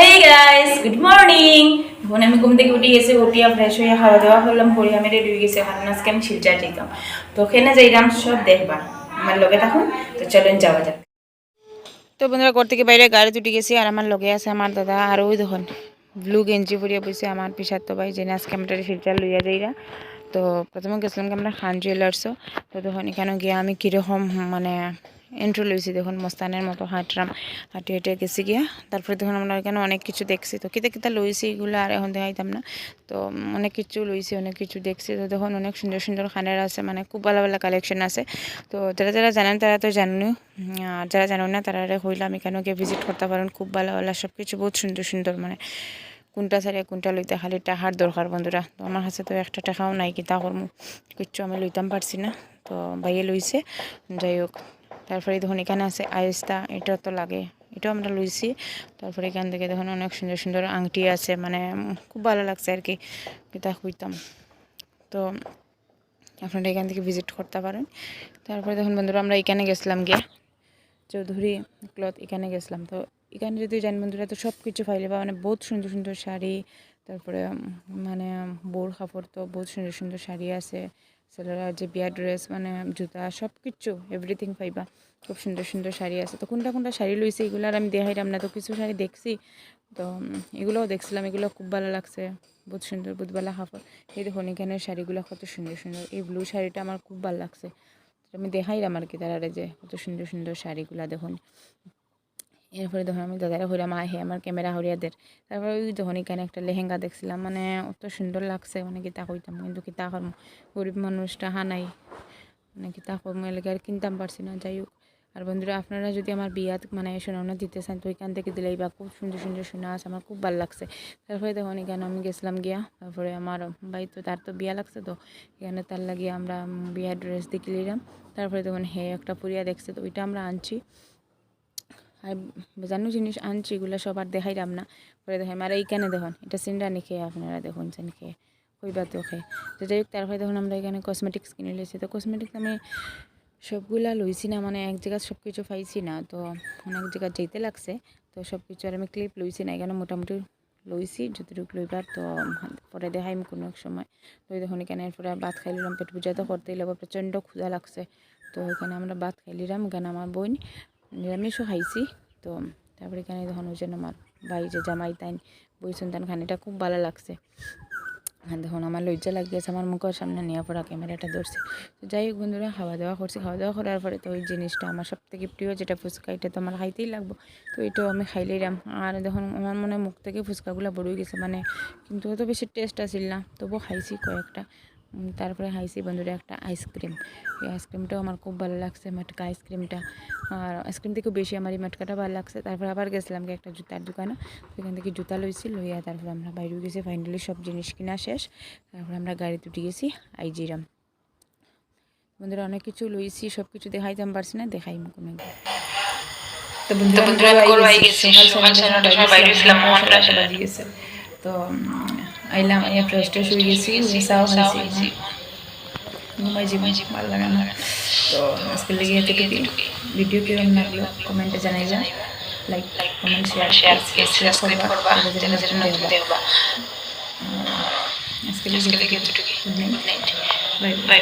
Hey guys, good morning. এখন আমি ঘুম থেকে উঠে গেছি, উঠিয়া ফ্রেশ হয়ে খাওয়া দাওয়া করলাম, করে আমি রেডি হয়ে গেছি। এখন আজকে আমি শিলচর যেতাম, তো ওখানে যাইলাম, সব দেখবা, আমার লগে থাকুন। তো চলেন যাওয়া যাক। তো বন্ধুরা, ঘর থেকে বাইরে গাড়ি উঠে গেছি, আর আমার লগে আছে আমার দাদা, আর ওই দেখুন ব্লু গেঞ্জি পরিয়া বসে আমার পিসার তো ভাই, জেনে আজকে আমরা শিলচর লইয়া যাইরা। তো প্রথমে গেছিলাম কি আমরা খান জুয়েলার্সও। তো তখন এখানে গিয়ে আমি কীরকম মানে এন্ট্রি লইছি, দেখুন মস্তানের মতো হাঁটলাম, হাঁটে হেঁটে গেছি গিয়া। তারপরে দেখুন আমরা এখানে অনেক কিছু দেখছি, তো কিতা কিতা লইছি এগুলো আর এখন দেখাইতাম না। তো অনেক কিছু লইছি, অনেক কিছু দেখছি। তো দেখুন অনেক সুন্দর সুন্দর খানের আছে, মানে খুব ভালো ভালো কালেকশন আছে। তো যারা যারা জানেন তারা তো জানেন, আর যারা জানেন না তারা হইলাম এখানে গিয়ে ভিজিট করতে পারেন। খুব ভালো ভালো সব কিছু, বহুত সুন্দর সুন্দর, মানে কোনটা ছাড়িয়ে কোনটা লইতে খালি টাকার দরকার বন্ধুরা। তো আমার কাছে তো একটা টাকাও নাই, কিতা করবো, কিচ্ছু আমি লইতাম পারছি না। তো ভাইয়ে লইছে, যাই হোক। তারপরে দেখুন এখানে আছে আয়েস্তা, এটা তো লাগে, এটাও আমরা লইছি। তারপরে এখান থেকে দেখুন অনেক সুন্দর সুন্দর আংটি আছে, মানে খুব ভালো লাগছে আর কি, কিতা হইতাম। তো আপনারা এখান থেকে ভিজিট করতে পারেন। তারপরে দেখুন বন্ধুরা, আমরা এখানে গেছিলাম গিয়ে চৌধুরী ক্লথ, এখানে গেছিলাম। তো এখানে যদি যান বন্ধুরা, তো সব কিছু পাইলে বা, মানে বহুত সুন্দর সুন্দর শাড়ি, তারপরে মানে বউর কাপড়, তো বহুত সুন্দর সুন্দর শাড়ি আছে, ছেলেরা যে বিয়া ড্রেস, মানে জুতা, সব কিছু এভরিথিং পাইবা। খুব সুন্দর সুন্দর শাড়ি আছে। তো কোনটা কোনটা শাড়ি লইছে এগুলো আর আমি দেখাইলাম না, তো কিছু শাড়ি দেখছি, তো এগুলোও দেখছিলাম, এগুলো খুব ভালো লাগছে, বহুত সুন্দর, বহুত ভালো কাপড়। এই দেখুন এখানে শাড়িগুলো কত সুন্দর সুন্দর, এই ব্লু শাড়িটা আমার খুব ভালো লাগছে, আমি দেখাইলাম আর কি তারা যে কত সুন্দর সুন্দর শাড়িগুলা দেখুন। এরপরে দেখুন আমি দাদারা হইলাম আহে আমার ক্যামেরা হরিয়াদের। তারপরে ওই যখন এখানে একটা লেহেঙ্গা দেখছিলাম, মানে অত সুন্দর লাগছে, মানে কিতা কইতাম, কিন্তু কিতা করবো, গরিব মানুষ টাকা নাই, মানে কিতা করবো, এলাকা আর কিনতাম পারছি না। যাই হোক, আর বন্ধুরা আপনারা যদি আমার বিয়াত মানে সোনা দিতে চান, তো এখান থেকে দিলেই বা, খুব সুন্দর সুন্দর সোনা আছে, আমার খুব ভালো লাগছে। তারপরে দেখুন এখানে আমি গেছিলাম গিয়া, তারপরে আমার ভাই তো তার তো বিয়া লাগছে, তো এখানে তার লাগিয়ে আমরা বিয়ার ড্রেস দেখে নিলাম। তারপরে দেখুন একটা পুরিয়া দেখছে, তো ওইটা আমরা আনছি, আর বেজানো জিনিস আনছি, এগুলো সব আর দেখাইলাম না, পরে দেখাই। আর এইখানে দেখুন এটা সিন্ডানি খেয়ে, আপনারা দেখুন সেন খেয়ে কইবা তো খেয়ে। তো যাই হোক, তারপরে দেখুন আমরা এখানে কসমেটিক্স কিনে লইছি। তো কসমেটিক্স আমি সবগুলা লইছি না, মানে এক জায়গায় সব কিছু পাইছি না, তো অনেক জায়গায় যেতে লাগছে। তো সব কিছু আর আমি ক্লিপ লইছি না, এখানে মোটামুটি লইছি যতটুকু লইবার। তো পরে দেখাইম কোনো এক সময়। তো দেখুন এখানে এরপরে ভাত খাই নিলাম, পেট পূজা তো করতেই লাগবে, প্রচণ্ড ক্ষুধা লাগছে। তো এখানে আমরা ভাত খাই নিলাম, এখানে আমার বোন নিরামিষও খাইছি। তো তারপরে এখানে দেখুন ওই জন্য আমার ভাই যে জামাই তাই বই সন্তান খানিটা খুব ভালো লাগছে। দেখুন আমার লজ্জা লাগিয়েছে, আমার মুখের সামনে নিয়ে পড়া ক্যামেরাটা ধরছে। তো যাই হোক বন্ধুরা, খাওয়া দাওয়া করছি, খাওয়া দাওয়া করার পরে তো ওই জিনিসটা আমার সব থেকে প্রিয়, যেটা ফুচকা, এটা তো আমার খাইতেই লাগবো। তো এটাও আমি খাইলাম। আর দেখুন আমার মনে মুখ থেকে ফুচকাগুলো বড়ই গেছে, মানে কিন্তু অত বেশি টেস্ট আসিল না, তবুও খাইছি কয়েকটা। তারপরে খাইছি বন্ধুরা একটা আইসক্রিম, এই আইসক্রিমটাও আমার খুব ভালো লাগছে, মাটকা আইসক্রিমটা। আর আইসক্রিম থেকে বেশি আমার এই মাটকাটা ভালো লাগছে। তারপরে আবার গেছিলাম কি একটা জুতার দোকানে, তো এখান থেকে জুতা লইছি, লইয়া তারপরে আমরা বাইরে গেছি। ফাইনালি সব জিনিস কিনা শেষ, তারপরে আমরা গাড়িতে উঠে গেছি আইজিরাম। বন্ধুরা অনেক কিছু লইছি, সব কিছু দেখাইতাম পারছি না, দেখাইম কোনো। তো বন্ধুরা আমি করবাই গেছি, সকাল 9:30 সময় বাইরে ছিলাম, মোহন প্রাশা বাজি গেছে। তো আইলাম, আইয়া ফ্রেশ ট্রেশ হয়ে গেছি, চাও খাইছি, ঘুমাই যাবো, ভালো লাগে না। তো আজকের লেগে এতটুকুই। ভিডিও কিরম লাগলো কমেন্টে জানাইবা, লাইক কমেন্ট শেয়ার সাবস্ক্রাইব করবা যারা যারা নতুন দেখবা। আজকের লেগে এতটুকুই। Good night, bye bye.